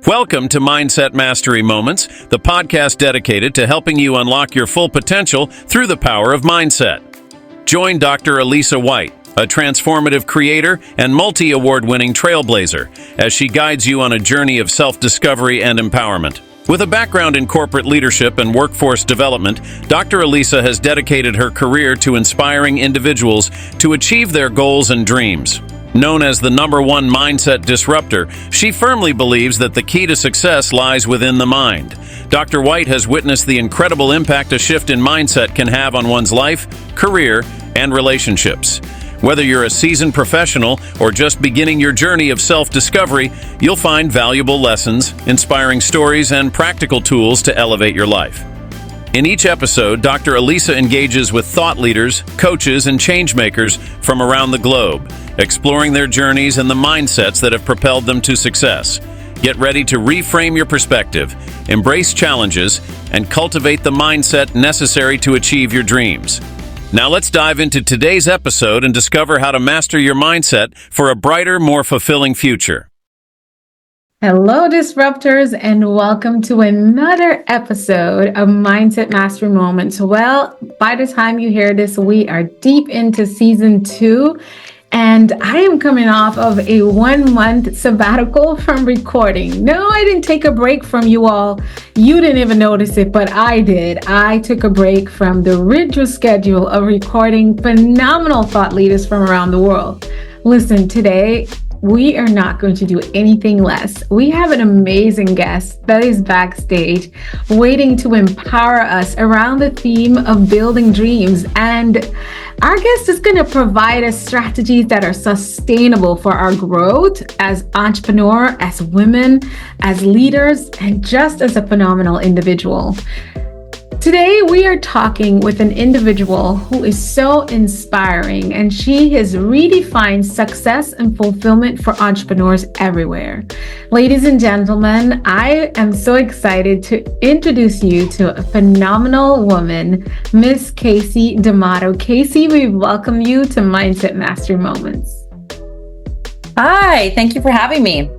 Welcome to Mindset Mastery Moments, the podcast dedicated to helping you unlock your full potential through the power of mindset. Join Dr. Alisa Whyte, a transformative creator and multi-award-winning trailblazer, as she guides you on a journey of self-discovery and empowerment. With a background in corporate leadership and workforce development, Dr. Alisa has dedicated her career to inspiring individuals to achieve their goals and dreams. Known as the #1 mindset disruptor, she firmly believes that the key to success lies within the mind. Dr. Whyte has witnessed the incredible impact a shift in mindset can have on one's life, career, and relationships. Whether you're a seasoned professional or just beginning your journey of self-discovery, you'll find valuable lessons, inspiring stories, and practical tools to elevate your life. In each episode, Dr. Alisa engages with thought leaders, coaches, and changemakers from around the globe, exploring their journeys and the mindsets that have propelled them to success. Get ready to reframe your perspective, embrace challenges, and cultivate the mindset necessary to achieve your dreams. Now let's dive into today's episode and discover how to master your mindset for a brighter, more fulfilling future. Hello, disruptors, and welcome to another episode of Mindset Mastery Moments. Well, by the time you hear this, we are deep into season 2, and I am coming off of a 1-month sabbatical from recording. No, I didn't take a break from you all. You didn't even notice it, but I did. I took a break from the rigorous schedule of recording phenomenal thought leaders from around the world. Listen, today, we are not going to do anything less. We have an amazing guest that is backstage waiting to empower us around the theme of building dreams. And our guest is going to provide us strategies that are sustainable for our growth as entrepreneurs, as women, as leaders, and just as a phenomenal individual. Today, we are talking with an individual who is so inspiring, and she has redefined success and fulfillment for entrepreneurs everywhere. Ladies and gentlemen, I am so excited to introduce you to a phenomenal woman, Miss Kasey D'Amato. Kasey, we welcome you to Mindset Mastery Moments. Hi, thank you for having me.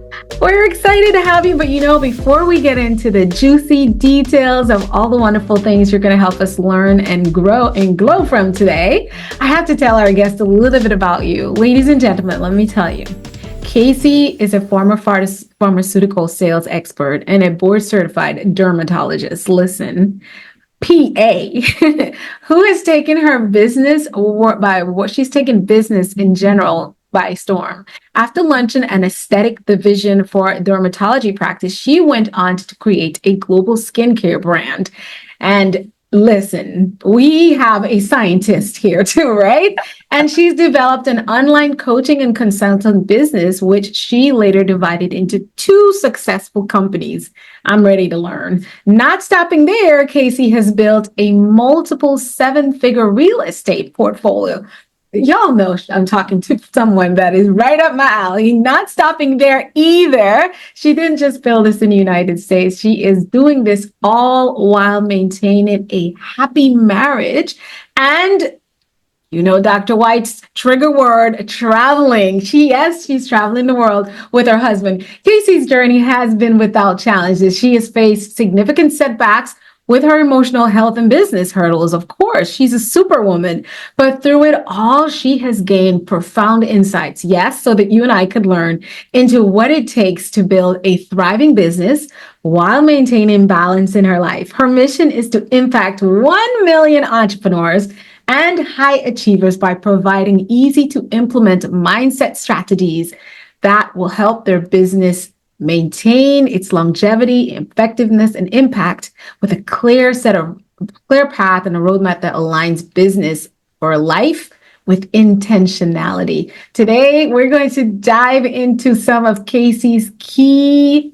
We're excited to have you, but before we get into the juicy details of all the wonderful things you're going to help us learn and grow and glow from today, I have to tell our guests a little bit about you. Ladies and gentlemen, let me tell you, Kasey is a former pharmaceutical sales expert and a board-certified dermatologist. Listen, PA, who has taken her business she's taken business in general by storm. After launching an aesthetic division for dermatology practice, she went on to create a global skincare brand. And listen, we have a scientist here too, right? And she's developed an online coaching and consulting business, which she later divided into 2 successful companies. I'm ready to learn. Not stopping there, Kasey has built a multiple 7-figure real estate portfolio. Y'all know I'm talking to someone that is right up my alley. Not stopping there either. She didn't just build this in the United States. She is doing this all while maintaining a happy marriage. And Dr. Whyte's trigger word, traveling. She's traveling the world with her husband. Kasey's journey has been without challenges. She has faced significant setbacks with her emotional health and business hurdles. Of course, she's a superwoman, but through it all, she has gained profound insights. Yes, so that you and I could learn into what it takes to build a thriving business while maintaining balance in her life. Her mission is to impact 1 million entrepreneurs and high achievers by providing easy to implement mindset strategies that will help their business maintain its longevity, effectiveness, and impact with a clear path and a roadmap that aligns business for life with intentionality. Today, we're going to dive into some of Kasey's key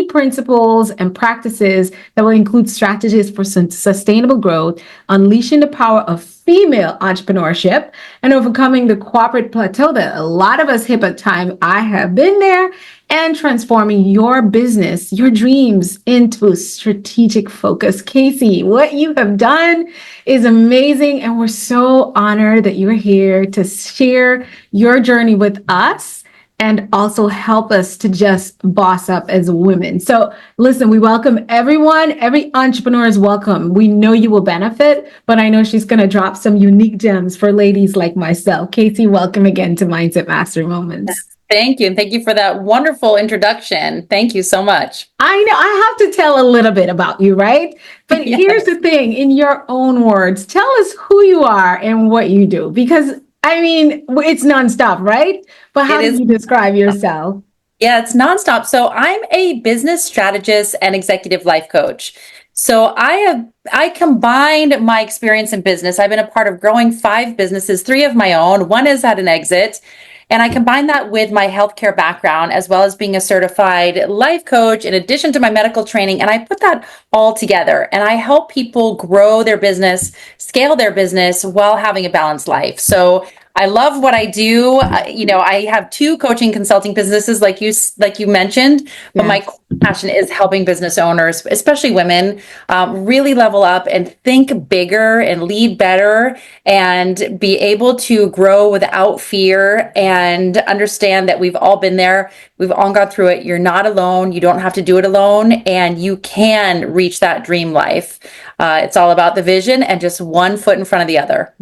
principles and practices that will include strategies for sustainable growth, unleashing the power of female entrepreneurship, and overcoming the corporate plateau that a lot of us hit at time. I have been there, and transforming your business, your dreams into strategic focus. Kasey, what you have done is amazing, and we're so honored that you're here to share your journey with us and also help us to just boss up as women. So listen, we welcome everyone. Every entrepreneur is welcome. We know you will benefit, but I know she's going to drop some unique gems for ladies like myself. Kasey, welcome again to Mindset Mastery Moments. Thank you. And thank you for that wonderful introduction. Thank you so much. I know I have to tell a little bit about you, right? But Yes. Here's the thing, in your own words, tell us who you are and what you do, because I mean, it's nonstop, right? But how do you describe yourself? Yeah, it's nonstop. So I'm a business strategist and executive life coach. So I combined my experience in business. I've been a part of growing 5 businesses, 3 of my own. One is at an exit. And I combine that with my healthcare background, as well as being a certified life coach, in addition to my medical training. And I put that all together and I help people grow their business, scale their business while having a balanced life. So I love what I do. I have 2 coaching consulting businesses, like you mentioned, but Yeah. my core passion is helping business owners, especially women, really level up and think bigger and lead better and be able to grow without fear and understand that we've all been there. We've all gone through it. You're not alone. You don't have to do it alone, and you can reach that dream life. It's all about the vision and just one foot in front of the other.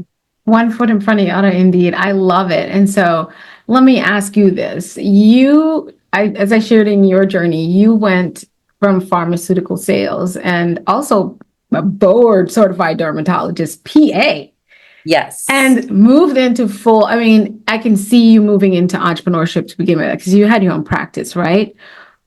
One foot in front of the other, indeed. I love it. And so let me ask you this. As I shared in your journey, you went from pharmaceutical sales and also a board certified dermatologist, PA, Yes. and moved into I can see you moving into entrepreneurship to begin with, because you had your own practice, right?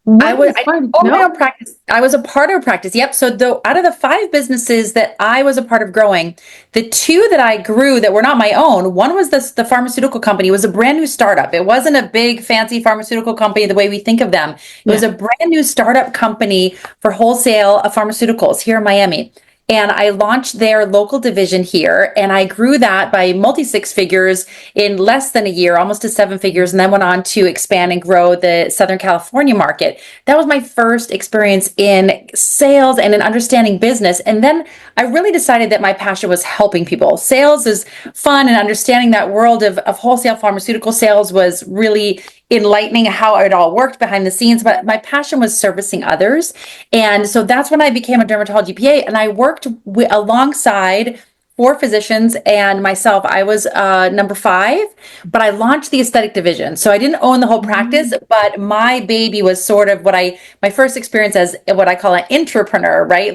I owned my own practice. I was a part of a practice. Yep. So out of the 5 businesses that I was a part of growing, the 2 that I grew that were not my own, one was the pharmaceutical company. It was a brand new startup. It wasn't a big fancy pharmaceutical company the way we think of them. It was a brand new startup company for wholesale of pharmaceuticals here in Miami. And I launched their local division here, and I grew that by multi-6 figures in less than a year, almost to 7 figures, and then went on to expand and grow the Southern California market. That was my first experience in sales and in understanding business. And then I really decided that my passion was helping people. Sales is fun, and understanding that world of wholesale pharmaceutical sales was really enlightening, how it all worked behind the scenes, but my passion was servicing others. And so that's when I became a dermatology PA, and I worked alongside 4 physicians and myself. I was number 5, but I launched the aesthetic division. So I didn't own the whole practice, but my baby was sort of my first experience as what I call an intrapreneur, right?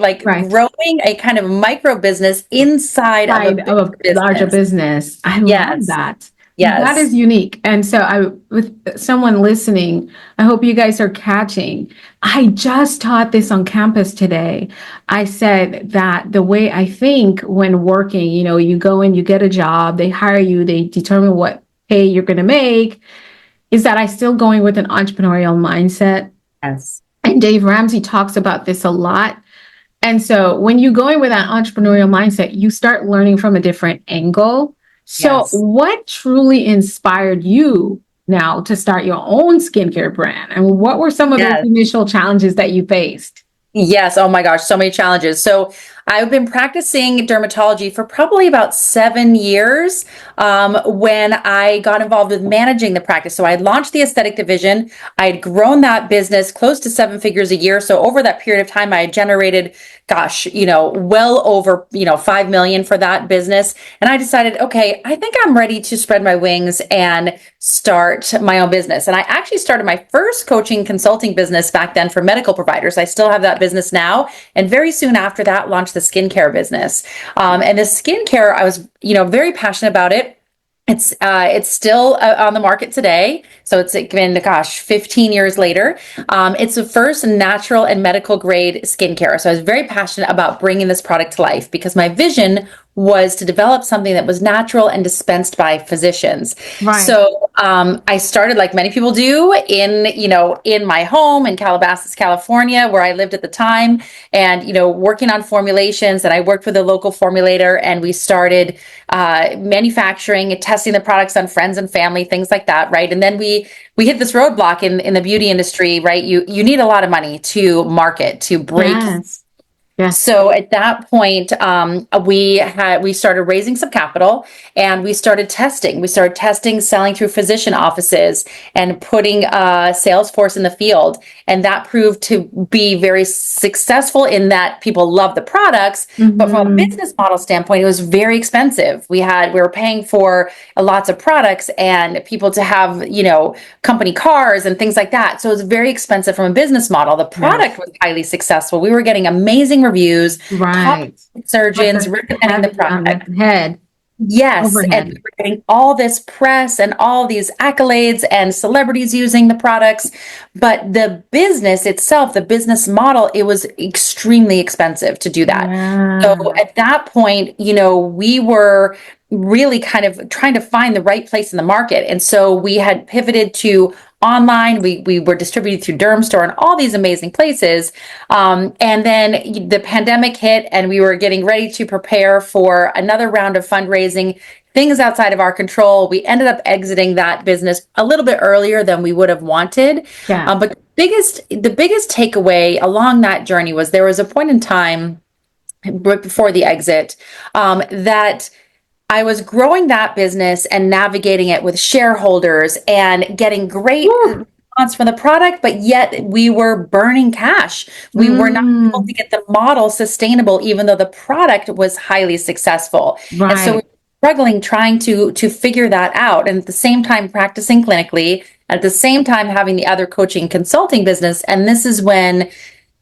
Growing a kind of micro business inside of a larger business. I love that. Yes. That is unique. And so with someone listening, I hope you guys are catching. I just taught this on campus today. I said that the way I think when working, you go in, you get a job, they hire you, they determine what pay you're going to make, is that I still going with an entrepreneurial mindset. Yes. And Dave Ramsey talks about this a lot. And so when you go in with that entrepreneurial mindset, you start learning from a different angle. So what truly inspired you now to start your own skincare brand? And what were some of those initial challenges that you faced? Yes. Oh my gosh, so many challenges. So I've been practicing dermatology for probably about 7 years when I got involved with managing the practice. So I launched the aesthetic division. I had grown that business close to 7 figures a year. So over that period of time, I had generated, well over, 5 million for that business. And I decided, okay, I think I'm ready to spread my wings and start my own business. And I actually started my first coaching consulting business back then for medical providers. I still have that business now. And very soon after that, launched the skincare business. And the skincare, I was, very passionate about it. It's still on the market today. So it's been, 15 years later. It's the first natural and medical grade skincare. So I was very passionate about bringing this product to life because my vision was to develop something that was natural and dispensed by physicians. Right. So I started, like many people do, in my home in Calabasas, California, where I lived at the time, and working on formulations. And I worked with a local formulator, and we started manufacturing and testing the products on friends and family, things like that, right? And then we hit this roadblock in the beauty industry, right? You need a lot of money to market, to break. Yes. Yes. So at that point, we started raising some capital, and we started testing. We started testing, selling through physician offices, and putting Salesforce in the field. And that proved to be very successful in that people love the products. But from a business model standpoint, it was very expensive. We were paying for lots of products and people to have, company cars and things like that. So it was very expensive from a business model. The product was highly successful. We were getting amazing reviews, top Right. surgeons recommending the On product. the head. Yes, and Overhead. we were getting all this press and all these accolades and celebrities using the products. But the business itself, the business model, it was extremely expensive to do that. Yeah. So at that point, we were really kind of trying to find the right place in the market. And so we had pivoted to online. We were distributed through Dermstore and all these amazing places. And then the pandemic hit, and we were getting ready to prepare for another round of fundraising. Things outside of our control. We ended up exiting that business a little bit earlier than we would have wanted. Yeah. But the biggest takeaway along that journey was there was a point in time right before the exit that I was growing that business and navigating it with shareholders and getting great response from the product, but yet we were burning cash. We were not able to get the model sustainable, even though the product was highly successful. Right. And so we were struggling trying to figure that out. And at the same time, practicing clinically, at the same time, having the other coaching consulting business. And this is when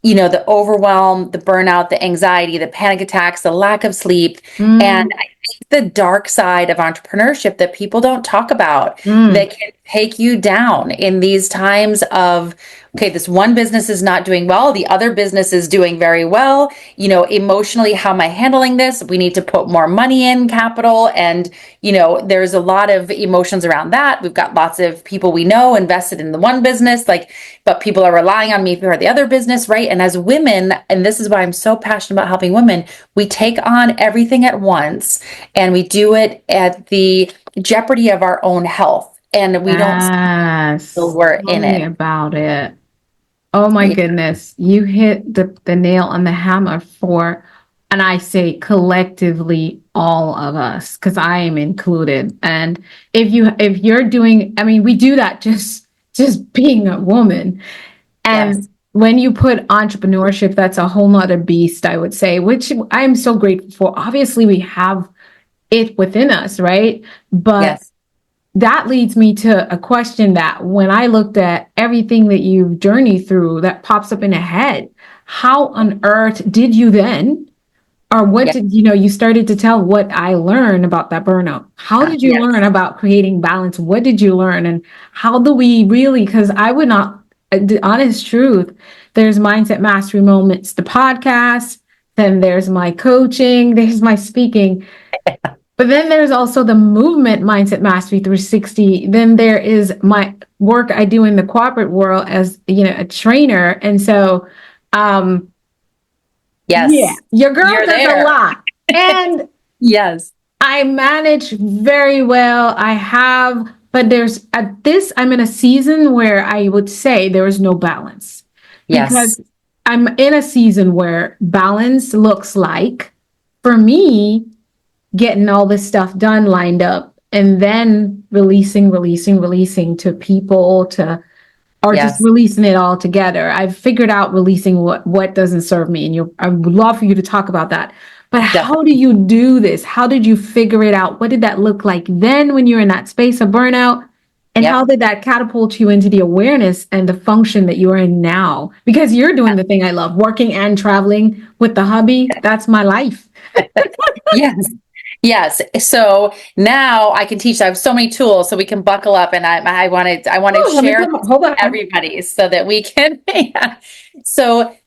the overwhelm, the burnout, the anxiety, the panic attacks, the lack of sleep, and I think the dark side of entrepreneurship that people don't talk about that can take you down in these times of, okay, this one business is not doing well, the other business is doing very well. Emotionally, how am I handling this? We need to put more money in capital. And, there's a lot of emotions around that. We've got lots of people we know invested in the one business, but people are relying on me for the other business, right? And as women, and this is why I'm so passionate about helping women, we take on everything at once, and we do it at the jeopardy of our own health. And we don't feel we're in it. About it. Oh my goodness. You hit the nail on the hammer and I say collectively all of us, because I am included. And if you're doing, we do that just being a woman. And when you put entrepreneurship, that's a whole nother beast, I would say, which I'm so grateful for. Obviously, we have it within us, right? But that leads me to a question that when I looked at everything that you've journeyed through, that pops up in a head. How on earth did you then, or what did you started to tell what I learned about that burnout? How did you learn about creating balance? What did you learn? And how do we really, because I would not, the honest truth, there's Mindset Mastery Moments, the podcast, then there's my coaching, there's my speaking. But then there's also the movement Mindset Mastery 360. Then there is my work I do in the corporate world as, a trainer. And so, your girl does a lot. And I manage very well. But I'm in a season where I would say there is no balance. Because I'm in a season where balance looks like, for me, getting all this stuff done, lined up, and then releasing to people just releasing it all together. I've figured out releasing what doesn't serve me. And I would love for you to talk about that. But how do you do this? How did you figure it out? What did that look like then when you're in that space of burnout? And how did that catapult you into the awareness and the function that you are in now? Because you're doing the thing I love, working and traveling with the hubby. That's my life. Yes. So now I can teach. I have so many tools, so we can buckle up, and I want to share with everybody so that we can. So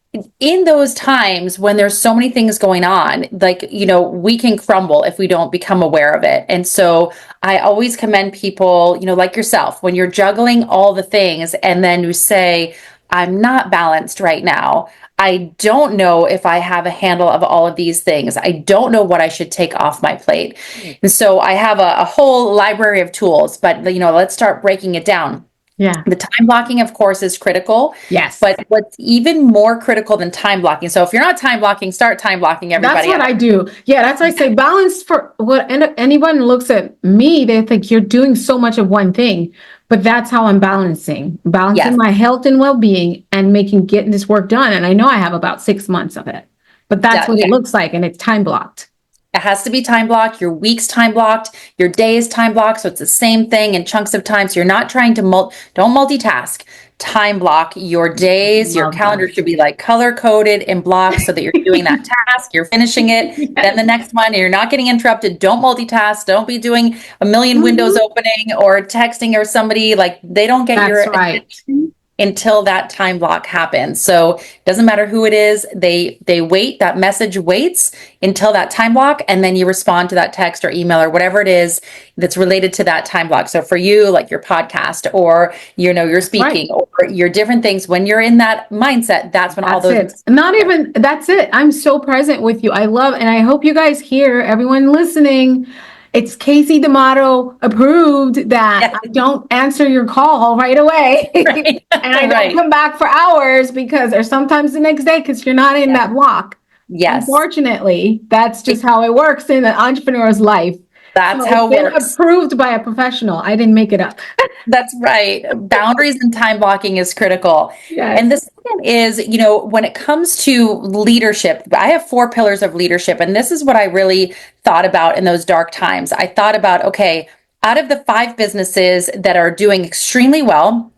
in those times when there's so many things going on, we can crumble if we don't become aware of it. And so I always commend people, like yourself, when you're juggling all the things and then you say, I'm not balanced right now. I don't know if I have a handle of all of these things. I don't know what I should take off my plate. And so I have a whole library of tools, but let's start breaking it down. Yeah. The time blocking, of course, is critical. Yes. But what's even more critical than time blocking. So if you're not time blocking, start time blocking, everybody. That's what I do. Yeah, that's why I say balance. For what anyone looks at me, they think you're doing so much of one thing, but that's how I'm balancing Yes. my health and well-being and getting this work done. And I know I have about 6 months of it, but that's what it looks like. And it's time blocked. It has to be time blocked. Your week's time blocked. Your day is time blocked. So it's the same thing in chunks of time. So you're not trying to don't multitask. Time block your days. Your calendar should be like color coded and blocked so that you're doing that task. You're finishing it. Yes. Then the next one, and you're not getting interrupted. Don't multitask. Don't be doing a million windows opening or texting or somebody. Like they don't get your attention until that time block happens. So it doesn't matter who it is. They wait, that message waits until that time block. And then you respond to that text or email or whatever it is that's related to that time block. So for you, like your podcast or, you're speaking or your different things, when you're in that mindset, that's when all those. That's it. I'm so present with you. I love, and I hope you guys hear, everyone listening, it's Kasey D'Amato approved that I don't answer your call right away. Right. And I don't come back for hours or sometimes the next day because you're not in that block. Yes. Unfortunately, that's just how it works in an entrepreneur's life. That's how it works. Approved by a professional. I didn't make it up. That's right. Boundaries and time blocking is critical. Yes. And the second is, when it comes to leadership, I have 4 pillars of leadership. And this is what I really thought about in those dark times. I thought about, okay, out of the 5 businesses that are doing extremely well,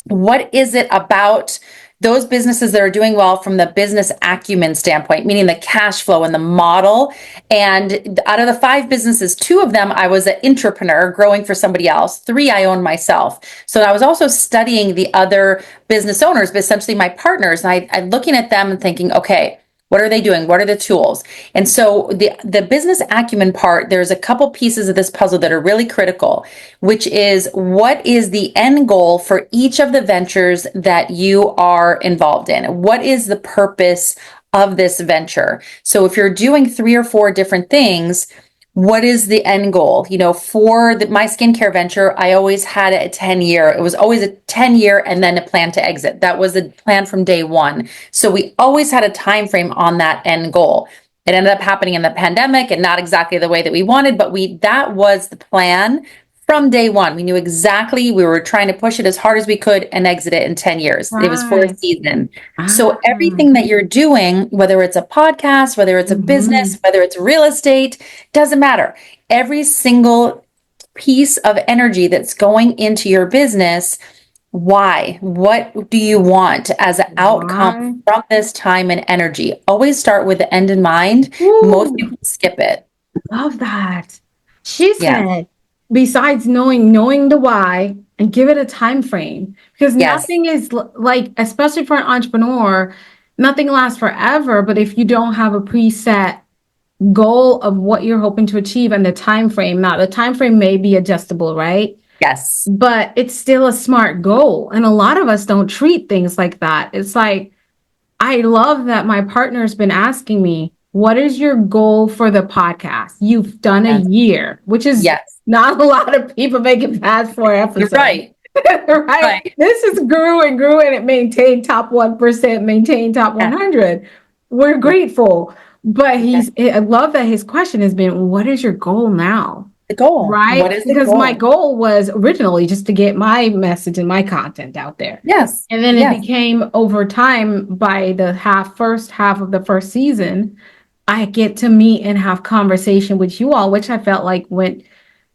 what is it about those businesses that are doing well from the business acumen standpoint, meaning the cash flow and the model? And out of the 5 businesses, 2 of them, I was an entrepreneur growing for somebody else. 3, I owned myself. So I was also studying the other business owners, but essentially my partners. And I'm looking at them and thinking, okay, what are they doing? What are the tools? And so the business acumen part, there's a couple pieces of this puzzle that are really critical, which is what is the end goal for each of the ventures that you are involved in? What is the purpose of this venture? So if you're doing 3 or 4 different things, what is the end goal? For my skincare venture, I always had a 10-year. It was always a 10-year and then a plan to exit. That was the plan from day one. So we always had a time frame on that end goal. It ended up happening in the pandemic and not exactly the way that we wanted, but that was the plan from day one. We knew exactly, we were trying to push it as hard as we could and exit it in 10 years. Right. It was for a season. So everything that you're doing, whether it's a podcast, whether it's a business, whether it's real estate, doesn't matter. Every single piece of energy that's going into your business, why? What do you want as an outcome from this time and energy? Always start with the end in mind. Ooh. Most people skip it. Love that. She said, besides knowing the why, and give it a time frame, because nothing is like, especially for an entrepreneur, nothing lasts forever. But if you don't have a preset goal of what you're hoping to achieve and the time frame, now the time frame may be adjustable, right? Yes. But it's still a smart goal. And a lot of us don't treat things like that. It's like, I love that my partner's been asking me, what is your goal for the podcast? You've done a year, which is not a lot of people make it past 4 episodes. You're right. right. This is grew and it maintained top 1%, maintained top 100. We're grateful. But I love that his question has been, what is your goal now? The goal. Right? What is the because goal? My goal was originally just to get my message and my content out there. Yes. And then it became over time, by the first half of the first season, I get to meet and have conversation with you all, which I felt like went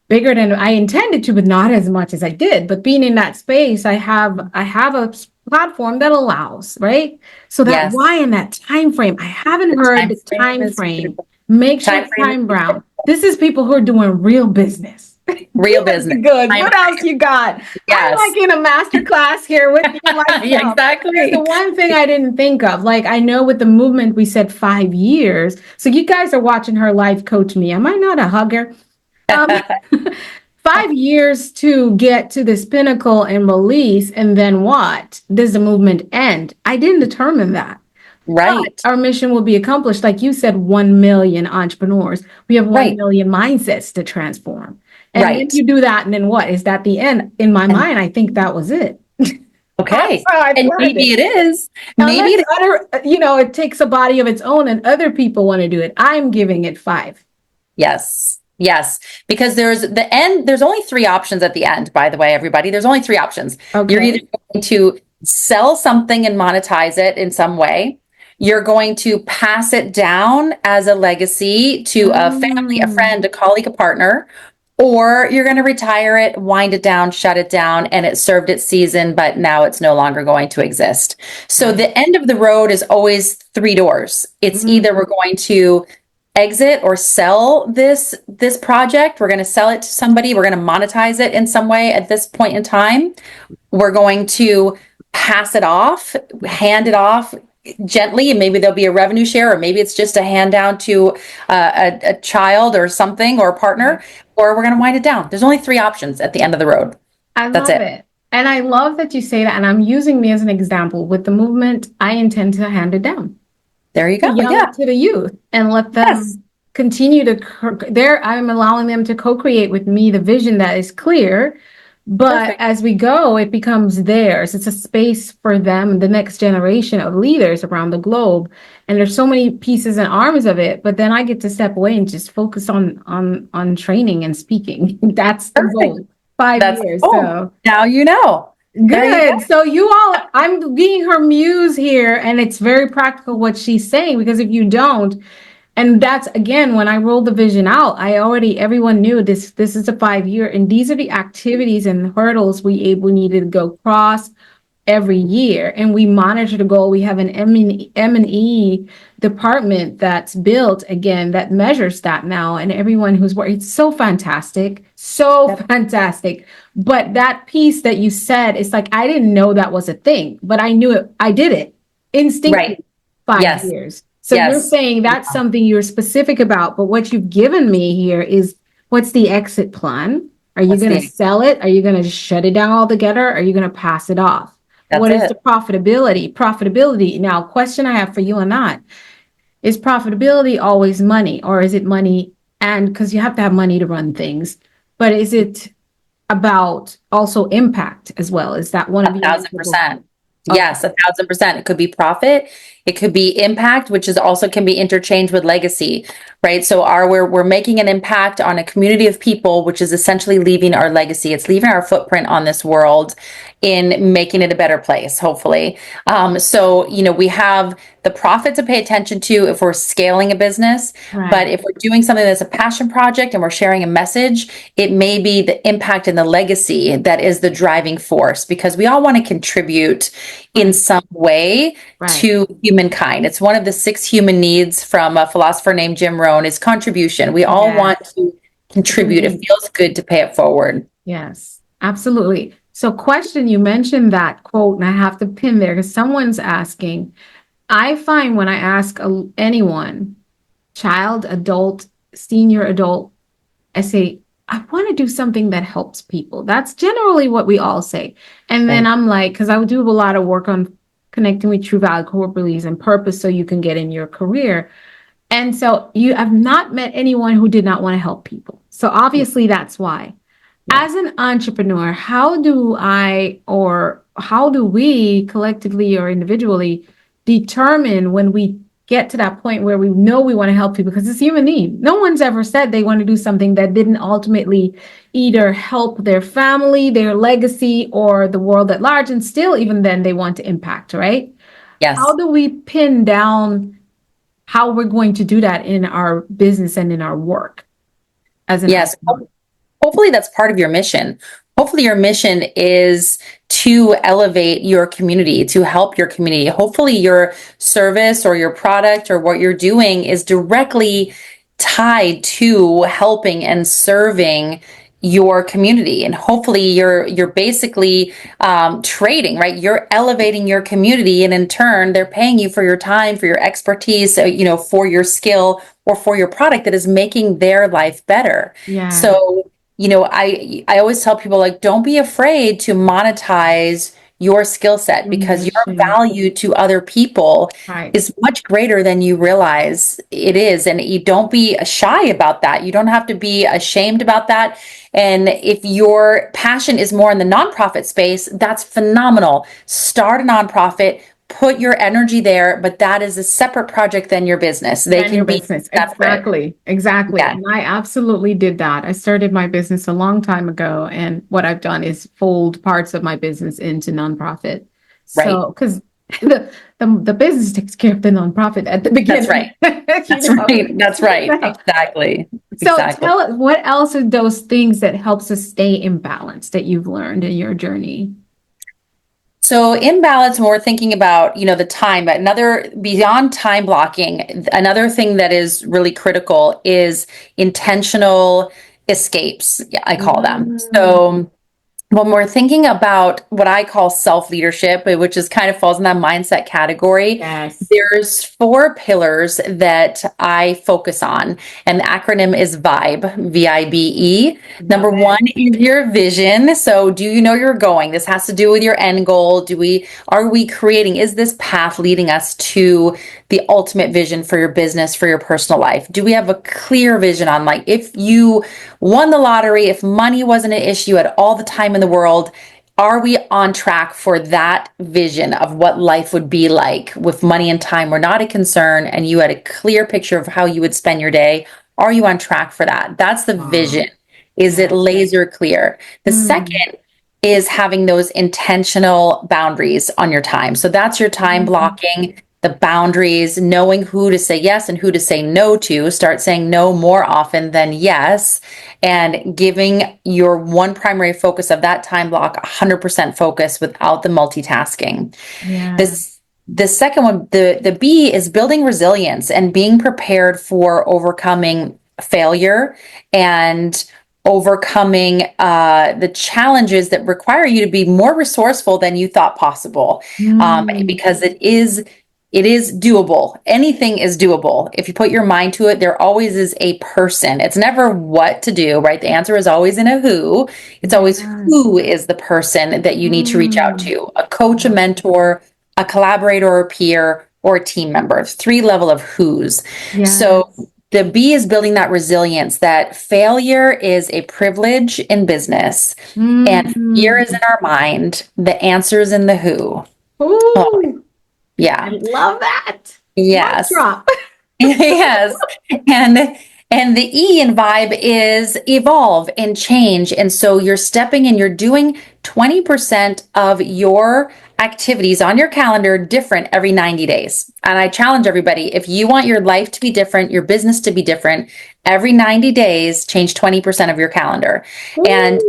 bigger than I intended to, but not as much as I did. But being in that space, I have a platform that allows, right? So that why in that time frame, I haven't heard the time frame. Make sure time brown. This is people who are doing real business. Real business. Good. What else you got? I'm like in a master class here with you. Exactly. There's the one thing I didn't think of. Like, I know with the movement, we said 5 years. So you guys are watching her life coach me. Am I not a hugger? 5 years to get to this pinnacle and release. And then what? Does the movement end? I didn't determine that. Right. But our mission will be accomplished. Like you said, 1 million entrepreneurs. We have 1 million mindsets to transform. And then Right. you do that, and then what? Is that the end? In my mind, I think that was it. Okay. That's how I And planned maybe it. it is. Maybe Unless it other, it takes a body of its own and other people want to do it. I'm giving it 5. Yes. Yes. Because there's only 3 options at the end, by the way, everybody. There's only 3 options. You're either Okay. going to sell something and monetize it in some way. You're going to pass it down as a legacy to a family, a Mm. friend, a colleague, a partner, or you're going to retire it, wind it down, shut it down, and it served its season, but now it's no longer going to exist. So Right. the end of the road is always 3 doors. It's either we're going to exit or sell this project, we're going to sell it to somebody, we're going to monetize it in some way at this point in time, we're going to pass it off, hand it off gently, and maybe there'll be a revenue share, or maybe it's just a hand down to a child or something, or a partner, or we're going to wind it down. There's only 3 options at the end of the road. I That's love it. it. And I love that you say that. And I'm using me as an example. With the movement, I intend to hand it down There you to go. Yeah. to the youth and let Yes. them continue to I'm allowing them to co-create with me the vision that is clear. But Perfect. as we go, it becomes theirs. It's a space for them, the next generation of leaders around the globe. And there's so many pieces and arms of it. But then I get to step away and just focus on training and speaking. That's the Perfect. goal. 5 That's years. oh, So now you know. There you good. go. So you all, I'm being her muse here, and it's very practical what she's saying, because if you don't, and that's again, when I rolled the vision out, everyone knew this is a 5 year, and these are the activities and hurdles we needed to go cross every year, and we monitor the goal. We have an M&E department that's built again that measures that now, and everyone who's working, it's so fantastic, so fantastic. But that piece that you said, it's like I didn't know that was a thing, but I knew it. I did it instinctively. Right. 5 Yes. years. So you're Yes. saying that's something you're specific about, but what you've given me here is, what's the exit plan? Are you What's going to the sell it? Are you going to just shut it down altogether? Are you going to pass it off? That's What is it. the profitability? Profitability. Now, question I have for you on that, is profitability always money, or is it money? And because you have to have money to run things, but is it about also impact as well? Is that one of your 1,000%. Okay. Yes, 1,000%. It could be profit. It could be impact, which is also can be interchanged with legacy, right? So we're making an impact on a community of people, which is essentially leaving our legacy. It's leaving our footprint on this world in making it a better place, hopefully. So, we have the profit to pay attention to if we're scaling a business, Right. but if we're doing something that's a passion project and we're sharing a message, it may be the impact and the legacy that is the driving force, because we all want to contribute in some way to humankind. It's one of the 6 human needs from a philosopher named Jim Rohn, is contribution. We all want to contribute. It feels good to pay it forward. Yes, absolutely. So question, you mentioned that quote, and I have to pin there because someone's asking. I find when I ask anyone, child, adult, senior adult, I say, I want to do something that helps people. That's generally what we all say. And then I'm like, because I do a lot of work on connecting with true value, core beliefs, and purpose so you can get in your career. And so I've not met anyone who did not want to help people. So obviously that's why. As an entrepreneur, how do we collectively or individually determine when we get to that point where we know we want to help people? Because it's human need. No one's ever said they want to do something that didn't ultimately either help their family, their legacy, or the world at large. And still, even then, they want to impact, right? Yes. How do we pin down how we're going to do that in our business and in our work? Yes. Hopefully that's part of your mission. Hopefully your mission is to elevate your community, to help your community. Hopefully your service or your product or what you're doing is directly tied to helping and serving your community. And hopefully you're basically trading, right? You're elevating your community, and in turn, they're paying you for your time, for your expertise, for your skill or for your product that is making their life better. Yeah. So I always tell people, like, don't be afraid to monetize your skill set, because your value to other people is much greater than you realize it is. And you don't be shy about that. You don't have to be ashamed about that. And if your passion is more in the nonprofit space, that's phenomenal. Start a nonprofit, put your energy there, but that is a separate project than your business. They can be separate. Exactly. Yeah. And I absolutely did that. I started my business a long time ago, and what I've done is fold parts of my business into nonprofit. So, because the business takes care of the nonprofit at the beginning. That's right. That's right. Exactly. So tell us, what else are those things that helps us stay in balance that you've learned in your journey? So in balance, when we're thinking about, the time, beyond time blocking, another thing that is really critical is intentional escapes, I call them. So when we're thinking about what I call self-leadership, which is kind of falls in that mindset category, there's 4 pillars that I focus on. And the acronym is VIBE, V-I-B-E. Number 1 is your vision. So do you know you're going? This has to do with your end goal. Are we creating, is this path leading us to the ultimate vision for your business, for your personal life? Do we have a clear vision on, like, if you won the lottery, if money wasn't an issue at all the time in the world, are we on track for that vision of what life would be like with money and time were not a concern, and you had a clear picture of how you would spend your day? Are you on track for that? That's the vision. Is it laser clear? The second is having those intentional boundaries on your time. So that's your time blocking, the boundaries, knowing who to say yes and who to say no to. Start saying no more often than yes, and giving your one primary focus of that time block 100% focus without the multitasking. The second one, the B, is building resilience and being prepared for overcoming failure and overcoming the challenges that require you to be more resourceful than you thought possible, because it is doable. Anything is doable. If you put your mind to it, there always is a person. It's never what to do, right? The answer is always in a who. It's always who is the person that you need to reach out to: a coach, a mentor, a collaborator or peer, or a team member. 3 level of who's. So the B is building that resilience, that failure is a privilege in business and fear is in our mind. The answer is in the who. I love that. Yes. Drop. Yes. And the E in vibe is evolve and change. And so you're stepping and you're doing 20% of your activities on your calendar different every 90 days. And I challenge everybody, if you want your life to be different, your business to be different, every 90 days, change 20% of your calendar. And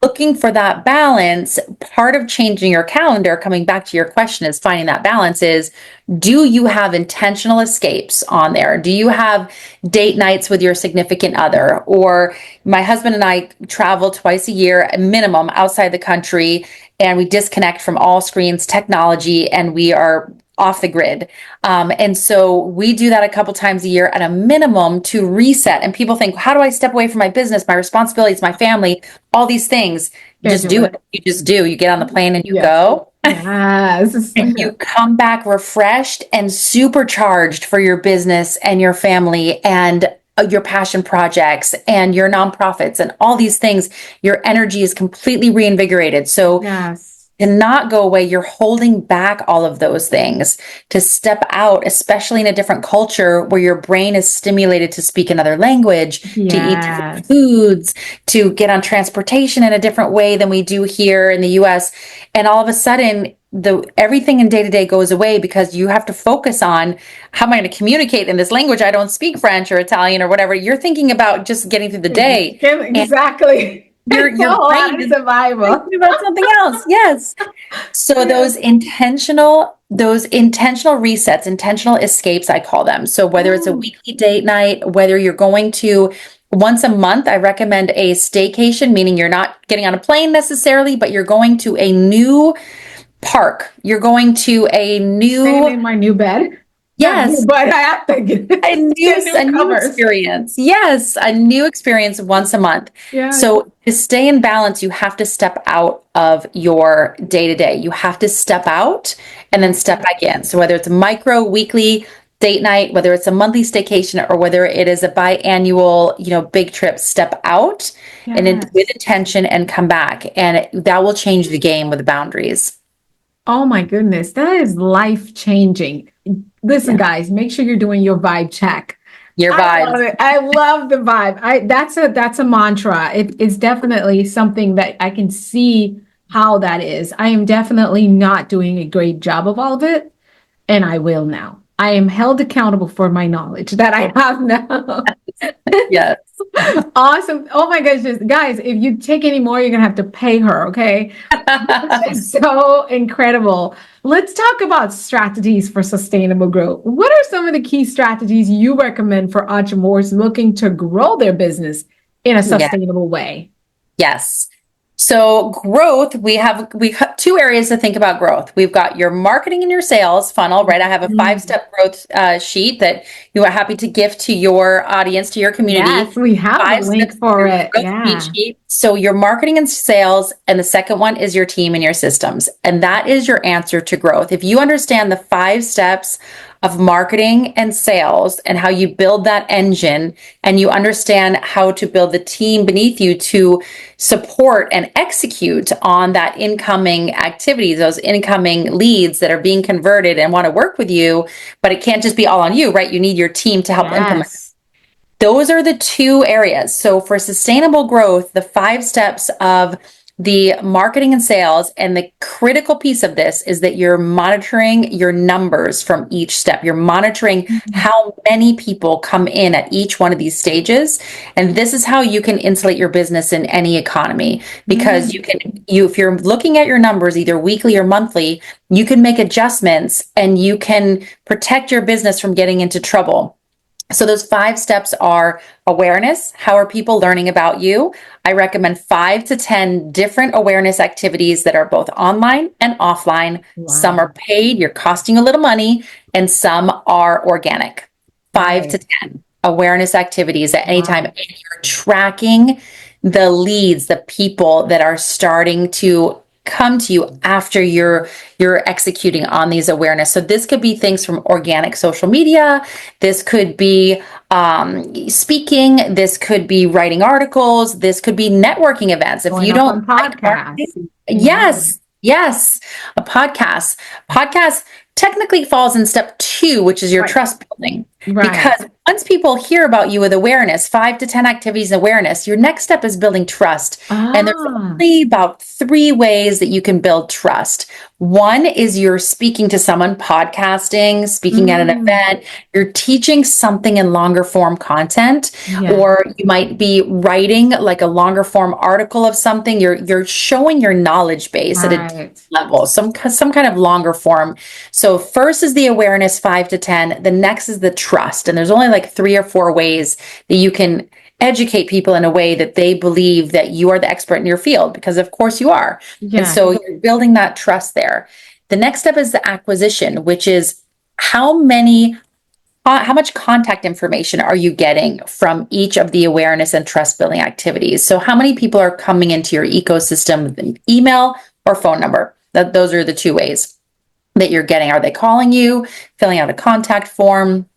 looking for that balance, part of changing your calendar, coming back to your question, is finding that balance is, do you have intentional escapes on there? Do you have date nights with your significant other? Or my husband and I travel twice a year, a minimum, outside the country, and we disconnect from all screens, technology, and we are off the grid. And so we do that a couple times a year at a minimum to reset. And people think, how do I step away from my business, my responsibilities, my family, all these things? Just do it. You just do. You get on the plane and you go. And you come back refreshed and supercharged for your business and your family and your passion projects and your nonprofits and all these things. Your energy is completely reinvigorated. So to not go away, you're holding back all of those things to step out, especially in a different culture where your brain is stimulated to speak another language, to eat different foods, to get on transportation in a different way than we do here in the US. And all of a sudden, everything in day-to-day goes away because you have to focus on, how am I going to communicate in this language? I don't speak French or Italian or whatever. You're thinking about just getting through the day. Exactly. Your brain is survival about something else. Yes. So those intentional resets, intentional escapes, I call them. So whether it's a weekly date night, whether you're going to once a month, I recommend a staycation, meaning you're not getting on a plane necessarily, but you're going to a new park. You're going to a new... in my new bed. Yes. But I have to get A new experience. Yes, a new experience once a month. Yeah. So to stay in balance, you have to step out of your day-to-day. You have to step out and then step back in. So whether it's a micro, weekly, date night, whether it's a monthly staycation, or whether it is a biannual, big trip, step out and with intention and come back. And that will change the game with boundaries. Oh my goodness, that is life-changing. Listen, guys, make sure you're doing your vibe check. Your vibe. I love it. I love the vibe. That's a mantra. It's definitely something that I can see how that is. I am definitely not doing a great job of all of it, and I will now. I am held accountable for my knowledge that I have now. Yes. Awesome. Oh my goodness. Guys, if you take any more, you're going to have to pay her. Okay. So incredible. Let's talk about strategies for sustainable growth. What are some of the key strategies you recommend for entrepreneurs looking to grow their business in a sustainable way? Yes. So growth, we have two areas to think about growth. We've got your marketing and your sales funnel, right? I have a 5-step growth sheet that you are happy to gift to your audience, to your community. Yes, we have a link for it. Yeah. So your marketing and sales, and the second one is your team and your systems. And that is your answer to growth. If you understand the 5 steps of marketing and sales and how you build that engine, and you understand how to build the team beneath you to support and execute on that incoming activities, those incoming leads that are being converted and want to work with you, but it can't just be all on you, right? You need your team to help implement. Those are the 2 areas. So for sustainable growth, the 5 steps of the marketing and sales, and the critical piece of this is that you're monitoring your numbers from each step. You're monitoring how many people come in at each one of these stages. And this is how you can insulate your business in any economy, because if you're looking at your numbers either weekly or monthly, you can make adjustments and you can protect your business from getting into trouble. So those 5 steps are awareness. How are people learning about you? I recommend 5 to 10 different awareness activities that are both online and offline. Wow. Some are paid, you're costing a little money, and some are organic. 5 to 10 awareness activities at any time. And you're tracking the leads, the people that are starting to come to you after you're executing on these awareness. So this could be things from organic social media. This could be speaking. This could be writing articles. This could be networking events. If you don't podcast, yes, a podcast technically falls in step 2, which is your trust building. Because once people hear about you with awareness, 5 to 10 activities in awareness, your next step is building trust. And there's only about 3 ways that you can build trust. One is you're speaking to someone, podcasting, speaking at an event, you're teaching something in longer form content, or you might be writing like a longer form article of something. You're showing your knowledge base at a level, some kind of longer form. So first is the awareness, 5 to 10. The next is the trust. And there's only like 3 or 4 ways that you can educate people in a way that they believe that you are the expert in your field, because of course you are. And so you're building that trust there. The next step is the acquisition, which is how much contact information are you getting from each of the awareness and trust building activities? So how many people are coming into your ecosystem with an email or phone number? Those are the 2 ways that you're getting. Are they calling you, filling out a contact form?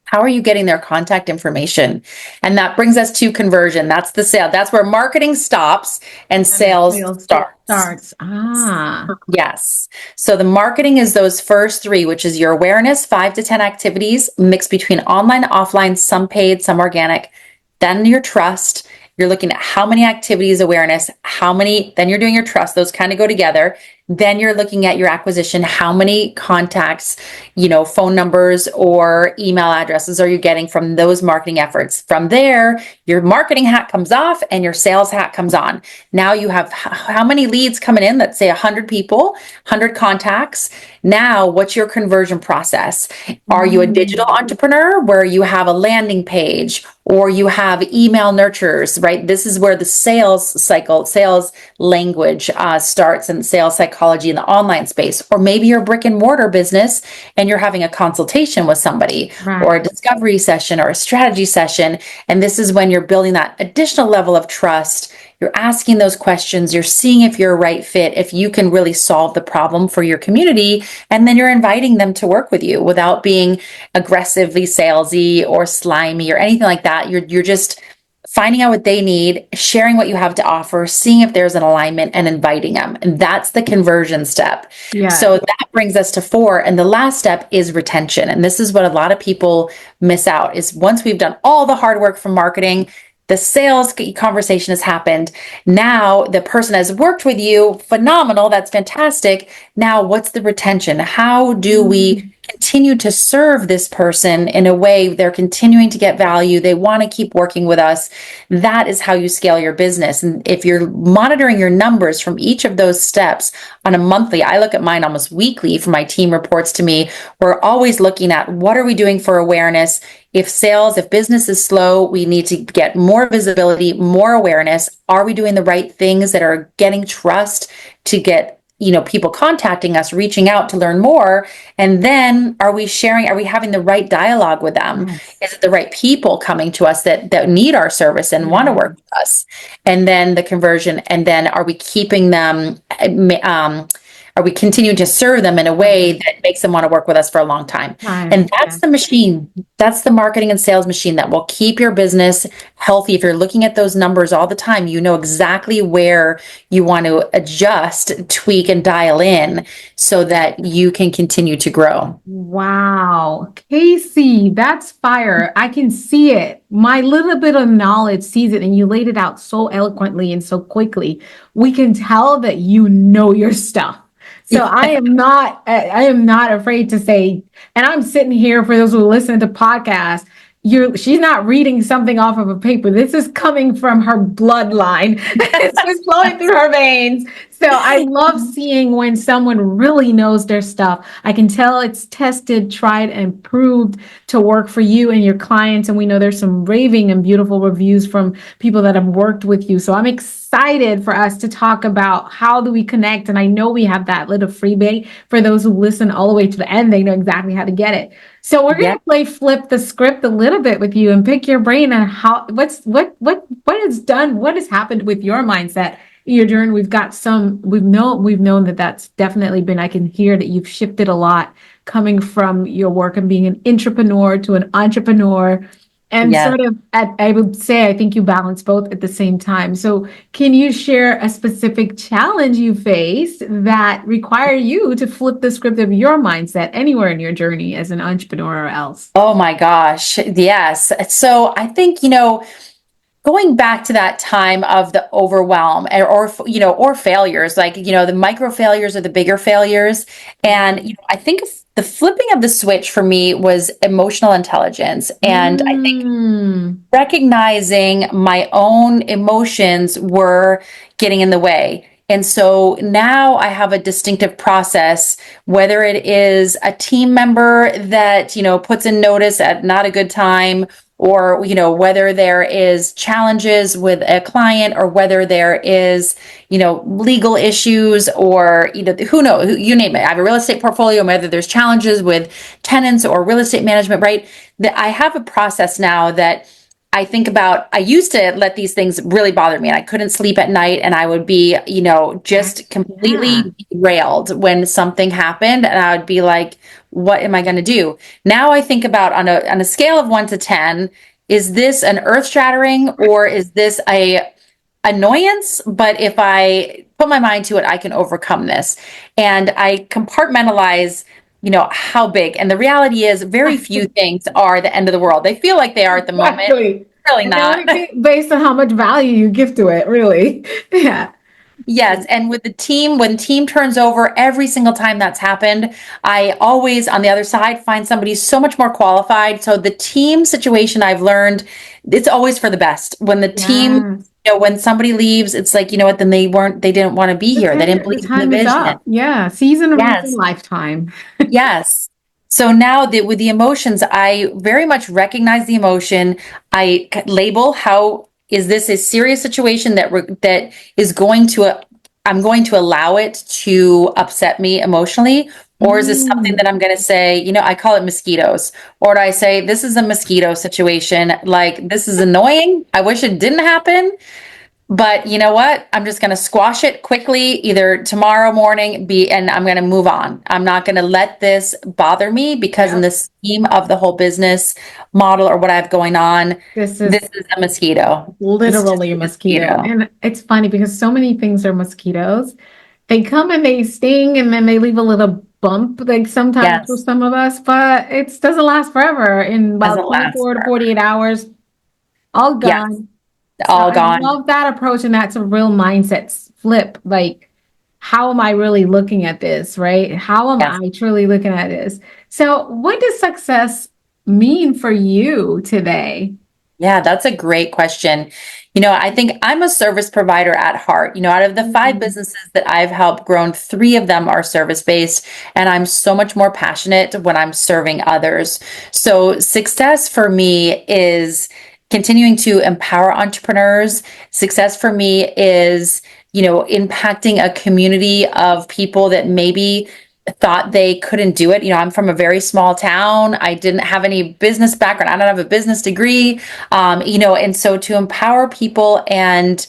How are you getting their contact information? And that brings us to conversion. That's the sale. That's where marketing stops and sales starts. Yes. So the marketing is those first 3, which is your awareness, 5 to 10 activities mixed between online, offline, some paid, some organic. Then your trust. You're looking at how many activities, awareness, then you're doing your trust. Those kind of go together. Then you're looking at your acquisition. How many contacts, phone numbers or email addresses are you getting from those marketing efforts? From there, your marketing hat comes off and your sales hat comes on. Now you have how many leads coming in? Let's say 100 people, 100 contacts. Now, what's your conversion process? Are you a digital entrepreneur where you have a landing page or you have email nurturers, right? This is where the sales cycle, sales language starts, and sales psychology in the online space. Or maybe you're a brick and mortar business and you're having a consultation with somebody, Right. or a discovery session or a strategy session. And this is when you're building that additional level of trust. You're asking those questions. You're seeing if you're a right fit, if you can really solve the problem for your community. And then you're inviting them to work with you without being aggressively salesy or slimy or anything like that. You're just finding out what they need, sharing what you have to offer, seeing if there's an alignment, and inviting them. And that's the conversion step. Yeah. So that brings us to 4. And the last step is retention. And this is what a lot of people miss out, is once we've done all the hard work from marketing, the sales conversation has happened. Now the person has worked with you. Phenomenal. That's fantastic. Now what's the retention? How do we continue to serve this person in a way they're continuing to get value? They want to keep working with us. That is how you scale your business. And if you're monitoring your numbers from each of those steps on a monthly, I look at mine almost weekly for my team reports to me. We're always looking at what are we doing for awareness? If business is slow, we need to get more visibility, more awareness. Are we doing the right things that are getting trust to get people contacting us, reaching out to learn more? And then are we having the right dialogue with them? Yes. Is it the right people coming to us that need our service and want to work with us? And then the conversion, and then are we keeping them, are we continuing to serve them in a way that makes them want to work with us for a long time? And that's the machine. That's the marketing and sales machine that will keep your business healthy. If you're looking at those numbers all the time, you know exactly where you want to adjust, tweak, and dial in so that you can continue to grow. Wow. Kasey, that's fire. I can see it. My little bit of knowledge sees it, and you laid it out so eloquently and so quickly. We can tell that you know your stuff. So I am not afraid to say, and I'm sitting here for those who listen to podcasts, she's not reading something off of a paper. This is coming from her bloodline. It's just flowing through her veins. So I love seeing when someone really knows their stuff. I can tell it's tested, tried, and proved to work for you and your clients. And we know there's some raving and beautiful reviews from people that have worked with you. So I'm excited for us to talk about how do we connect. And I know we have that little freebie for those who listen all the way to the end. They know exactly how to get it. So we're going to play flip the script a little bit with you and pick your brain on what has happened with your mindset, your journey. We've known that that's definitely been, I can hear that you've shifted a lot coming from your work and being an intrapreneur to an entrepreneur. And sort of, I would say, I think you balance both at the same time. So can you share a specific challenge you faced that require you to flip the script of your mindset anywhere in your journey as an entrepreneur or else? Oh my gosh. Yes. So I think, going back to that time of the overwhelm or failures, like, the micro failures or the bigger failures. And, I think the flipping of the switch for me was emotional intelligence. And I think recognizing my own emotions were getting in the way. And so now I have a distinctive process, whether it is a team member that, puts in notice at not a good time, or, whether there is challenges with a client, or whether there is, legal issues, or, who knows, you name it. I have a real estate portfolio, whether there's challenges with tenants or real estate management, right? That I have a process now that I think about. I used to let these things really bother me, and I couldn't sleep at night, and I would be, just completely derailed when something happened, and I would be like, what am I going to do? Now I think about on a scale of 1 to 10, is this an earth shattering, or is this a annoyance? But if I put my mind to it, I can overcome this. And I compartmentalize, how big. And the reality is very few things are the end of the world. They feel like they are at the moment. Really not. Based on how much value you give to it, really. Yeah. Yes. And with the team, when team turns over, every single time that's happened, I always, on the other side, find somebody so much more qualified. So the team situation, I've learned, it's always for the best. When the team, when somebody leaves, it's like, what, then they didn't want to be here. They didn't believe in the vision. Yeah. Season of a lifetime. Yes. So now that with the emotions, I very much recognize the emotion. I label how is this a serious situation that is going to I'm going to allow it to upset me emotionally, or is this something that I'm going to say, I call it mosquitoes, or do I say this is a mosquito situation? Like this is annoying. I wish it didn't happen. But you know what? I'm just going to squash it quickly, either tomorrow morning, and I'm going to move on. I'm not going to let this bother me because in the scheme of the whole business model or what I have going on, This this is is a mosquito. literally a mosquito. And it's funny because so many things are mosquitoes. They come and they sting and then they leave a little bump, like sometimes for Yes, some of us, but it doesn't last forever. In about doesn't last 24 to forever. 48 hours, all Yes, gone. So all I gone. love that approach, and that's a real mindset flip. Like, how am I really looking at this, right? How am Yes. I truly looking at this? So, what does success mean for you today? Yeah, that's a great question. I think I'm a service provider at heart. Out of the five Mm. businesses that I've helped grown, three of them are service based, and I'm so much more passionate when I'm serving others. So success for me is continuing to empower entrepreneurs. Success for me is, impacting a community of people that maybe thought they couldn't do it. I'm from a very small town. I didn't have any business background. I don't have a business degree. And so to empower people and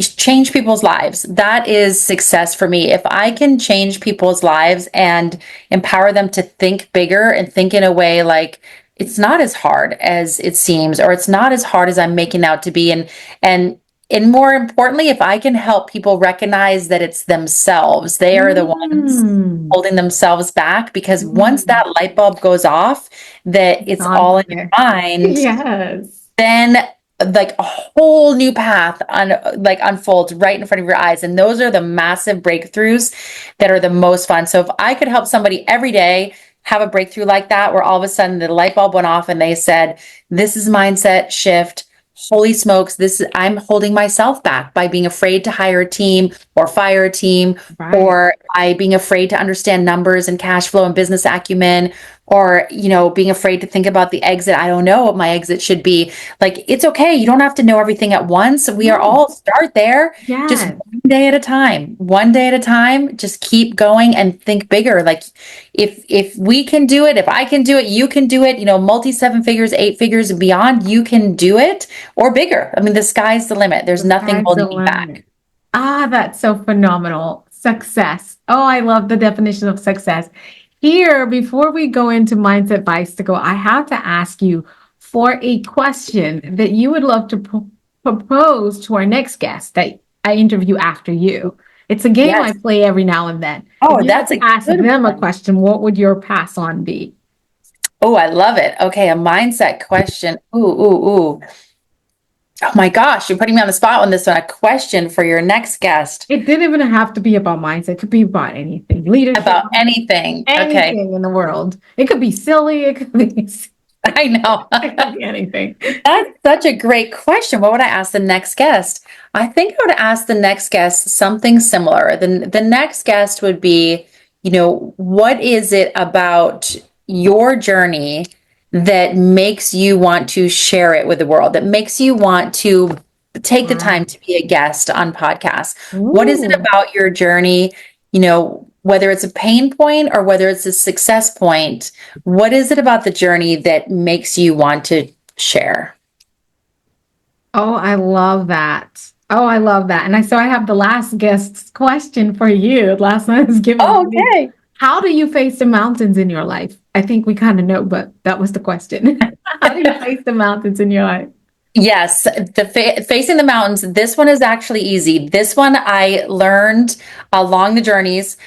change people's lives, that is success for me. If I can change people's lives and empower them to think bigger and think in a way like it's not as hard as it seems, or it's not as hard as I'm making out to be. And more importantly, if I can help people recognize that it's themselves, they are the ones Mm. holding themselves back, because once Mm. that light bulb goes off, that it's On all from in your there. mind, Yes. then like a whole new path unfolds right in front of your eyes. And those are the massive breakthroughs that are the most fun. So if I could help somebody every day have a breakthrough like that, where all of a sudden the light bulb went off and they said, this is mindset shift. Holy smokes, I'm holding myself back by being afraid to hire a team or fire a team, Right. or by being afraid to understand numbers and cash flow and business acumen, or being afraid to think about the exit. I don't know what my exit should be. Like, it's okay. You don't have to know everything at once. We are No. all start there, just Yes. one day at a time. One day at a time. Just keep going and think bigger. Like, if we can do it, if I can do it, you can do it. Multi 7 figures, 8 figures and beyond, you can do it, or bigger. I mean, the sky's the limit. There's The nothing sky's the holding me back. limit. Ah, that's so phenomenal. Success. Oh, I love the definition of success. Here, before we go into Mindset Bicycle, I have to ask you for a question that you would love to propose to our next guest that I interview after you. It's a game I Yes. play every now and then. If Oh, you had that's to a ask good them a one. question, what would your pass on be? Oh, I love it. Okay, a mindset question. Ooh, ooh, ooh. Oh my gosh, you're putting me on the spot on this one. A question for your next guest It didn't even have to be about mindset. It could be about anything, leadership, about anything. Okay, anything in the world. It could be silly. It could be, I know. it could be anything. That's such a great question. What would I ask the next guest? I think I would ask the next guest something similar. The next guest would be, what is it about your journey that makes you want to share it with the world, that makes you want to take the time Wow. to be a guest on podcasts? What is it Ooh. about your journey, whether it's a pain point or whether it's a success point? What is it about the journey that makes you want to share? Oh, I love that. Oh, I love that. And so I have the last guest's question for you. Last one was given to Oh, me. okay. How do you face the mountains in your life? I think we kind of know, but that was the question. How do you face the mountains in your life? Yes, facing the mountains. This one is actually easy. This one I learned along the journeys.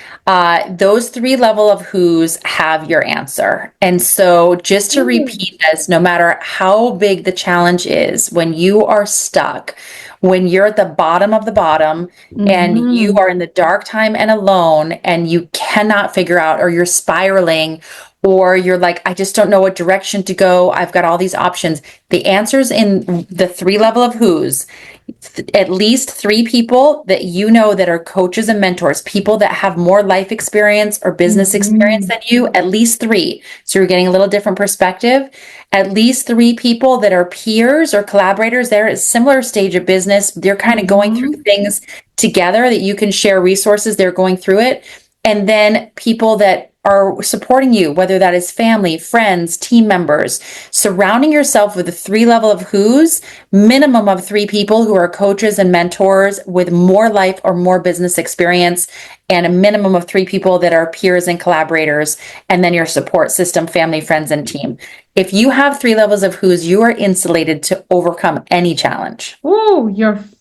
Those three level of who's have your answer. And so just to Ooh. repeat this, no matter how big the challenge is, when you are stuck, when you're at the bottom of the bottom and you Mhm. are in the dark time and alone and you cannot figure out, or you're spiraling, or you're like, I just don't know what direction to go. I've got all these options. The answer's in the 3 level of who's. At least 3 people that you know that are coaches and mentors, people that have more life experience or business experience than you, at least 3. So you're getting a little different perspective. At least 3 people that are peers or collaborators. They're at a similar stage of business. They're kind of going through things together that you can share resources. They're going through it. And then people that are supporting you, whether that is family, friends, team members, surrounding yourself with a 3 level of who's, minimum of 3 people who are coaches and mentors with more life or more business experience, and a minimum of 3 people that are peers and collaborators, and then your support system, family, friends, and team. If you have 3 levels of who's, you are insulated to overcome any challenge. Oh,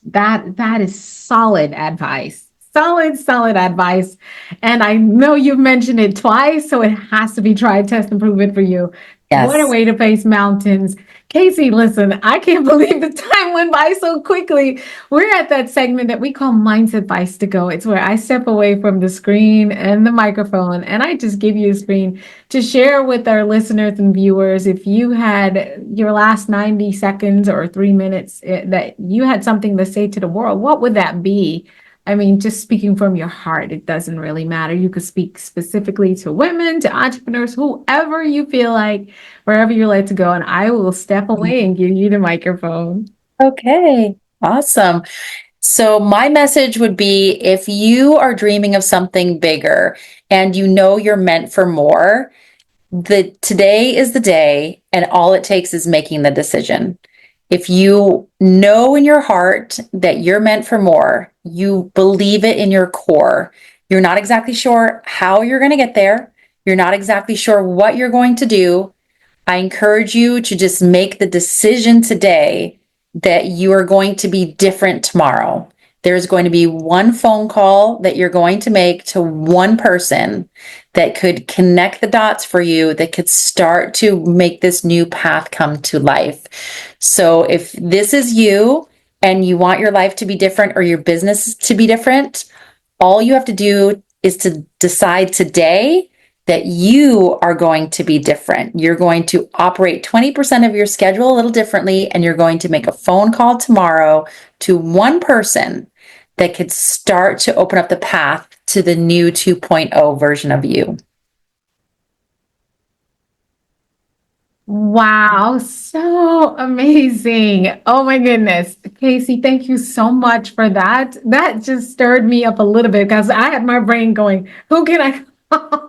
that is solid advice. Solid advice. And I know you've mentioned it twice, so it has to be try, test, and prove it for you. Yes. What a way to face mountains. Kasey, listen, I can't believe the time went by so quickly. We're at that segment that we call Mindset Vice to Go. It's where I step away from the screen and the microphone, and I just give you a screen to share with our listeners and viewers. If you had your last 90 seconds or 3 minutes that you had something to say to the world, what would that be? I mean, just speaking from your heart, it doesn't really matter. You could speak specifically to women, to entrepreneurs, whoever you feel like, wherever you're led to go. And I will step away and give you the microphone. Okay, awesome. So my message would be, if you are dreaming of something bigger and you know you're meant for more, today is the day, and all it takes is making the decision. If you know in your heart that you're meant for more, you believe it in your core, you're not exactly sure how you're going to get there, you're not exactly sure what you're going to do, I encourage you to just make the decision today that you are going to be different tomorrow. There's going to be one phone call that you're going to make to one person that could connect the dots for you, that could start to make this new path come to life. So if this is you and you want your life to be different or your business to be different, all you have to do is to decide today that you are going to be different. You're going to operate 20% of your schedule a little differently, and you're going to make a phone call tomorrow to one person that could start to open up the path to the new 2.0 version of you. Wow, so amazing. Oh my goodness. Kasey, thank you so much for that. That just stirred me up a little bit because I had my brain going, who can I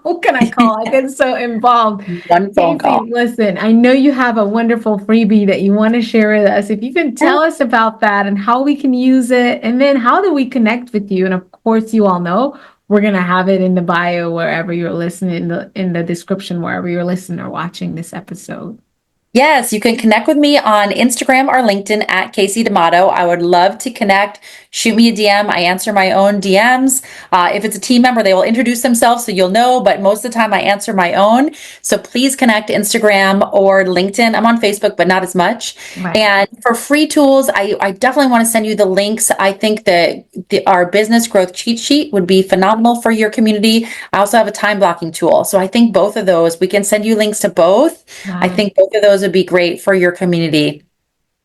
who can I call? I get so involved. One phone Kasey, call. listen, I know you have a wonderful freebie that you want to share with us. If you can tell us about that and how we can use it, and then how do we connect with you? And of course, you all know we're going to have it in the bio wherever you're listening, in the description, wherever you're listening or watching this episode. Yes, you can connect with me on Instagram or LinkedIn at Kasey D'Amato. I would love to connect. Shoot me a DM. I answer my own DMs. If it's a team member, they will introduce themselves so you'll know, but most of the time I answer my own. So please connect Instagram or LinkedIn. I'm on Facebook, but not as much. Right. And for free tools, I definitely want to send you the links. I think that our business growth cheat sheet would be phenomenal for your community. I also have a time blocking tool. So I think both of those, we can send you links to both. Wow. I think both of those would be great for your community.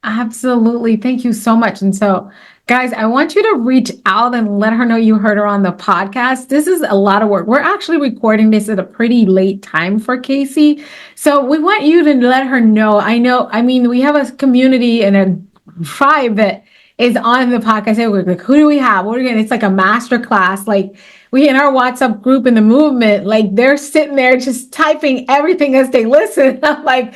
Absolutely. Thank you so much. And so, guys, I want you to reach out and let her know you heard her on the podcast. This is a lot of work. We're actually recording this at a pretty late time for Kasey. So we want you to let her know. I mean, we have a community and a tribe that is on the podcast. We're like, who do we have? It's like a master class. Like, we in our WhatsApp group in the movement, like they're sitting there just typing everything as they listen. I'm like,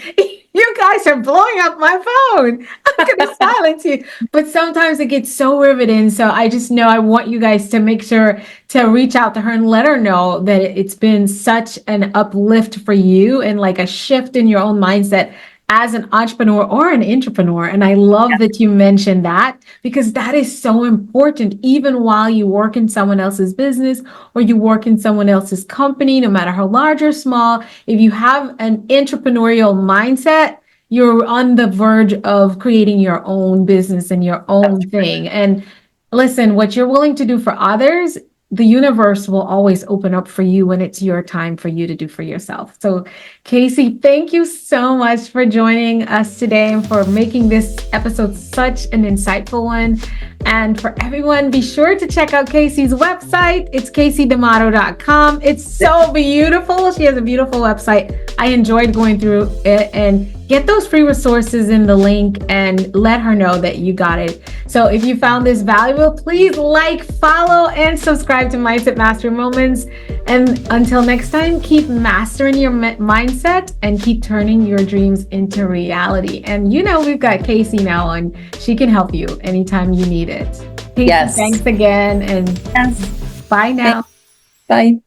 you guys are blowing up my phone. I'm going to silence you. But sometimes it gets so riveting. So I just know I want you guys to make sure to reach out to her and let her know that it's been such an uplift for you and like a shift in your own mindset as an entrepreneur or an intrapreneur. And I love that you mentioned that, because that is so important. Even while you work in someone else's business or you work in someone else's company, no matter how large or small, if you have an entrepreneurial mindset, you're on the verge of creating your own business and your own thing. And listen, what you're willing to do for others, the universe will always open up for you when it's your time for you to do for yourself. So Kasey, thank you so much for joining us today and for making this episode such an insightful one. And for everyone, be sure to check out Kasey's website. It's KaseyD'Amato.com. It's so beautiful. She has a beautiful website. I enjoyed going through it, and get those free resources in the link and let her know that you got it. So if you found this valuable, please like, follow, and subscribe to Mindset Mastery Moments. And until next time, keep mastering your mindset and keep turning your dreams into reality. And we've got Kasey now, and she can help you anytime you need it. Kasey, Yes. thanks again, and Yes. bye now. Bye.